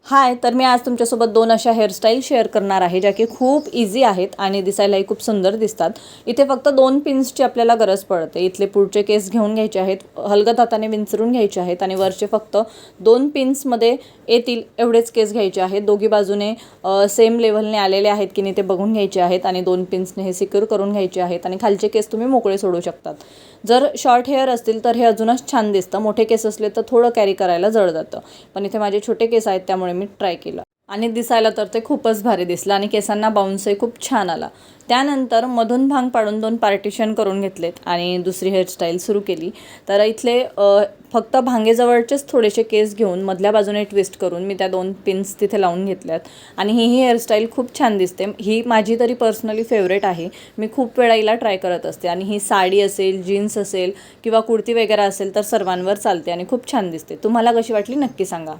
हाय, तर मी आज तुमच्यासोबत 2 अशा हेअरस्टाईल शेअर करणार आहे, ज्या की खूप इझी आहेत आणि दिसायलाही खूप सुंदर दिसतात. इथे फक्त 2 पिन्सची आपल्याला गरज पडते. इथले पुढचे केस घेऊन घ्यायचे आहेत, हलगत हाताने विंचरून घ्यायचे आहेत आणि वरचे फक्त 2 पिन्समध्ये येतील एवढेच केस घ्यायचे आहेत. दोघी बाजूने सेम लेव्हलने आलेले आहेत की नाही ते बघून घ्यायचे आहेत आणि 2 पिन्सने हे सिक्युअर करून घ्यायचे आहेत आणि खालचे केस तुम्ही मोकळे सोडू शकतात. जर शॉर्ट हेअर असतील तर हे अजूनच छान दिसतं. मोठे केस असले तर थोडं कॅरी करायला जड जातं. पण इथे माझे छोटे केस आहेत त्यामुळे मी ट्राय केलं आणि दिसायला तर ते खूपच भारी दिसलं आणि केसांना बाउन्सही खूप छान आला. त्यानंतर मधून भांग पाडून 2 पार्टिशन करून घेतलेत आणि दुसरी हेअरस्टाईल सुरू केली. तर इथले फक्त भांगेजवळचेच थोडेसे केस घेऊन मधल्या बाजूने ट्विस्ट करून मी त्या 2 पिन्स तिथे लावून घेतल्यात आणि ही हेअरस्टाईल खूप छान दिसते. ही माझी तरी पर्सनली फेवरेट आहे. मी खूप वेळा हिला ट्राय करत असते आणि ही साडी असेल, जीन्स असेल किंवा कुर्ती वगैरे असेल तर सर्वांवर चालते आणि खूप छान दिसते. तुम्हाला कशी वाटली नक्की सांगा.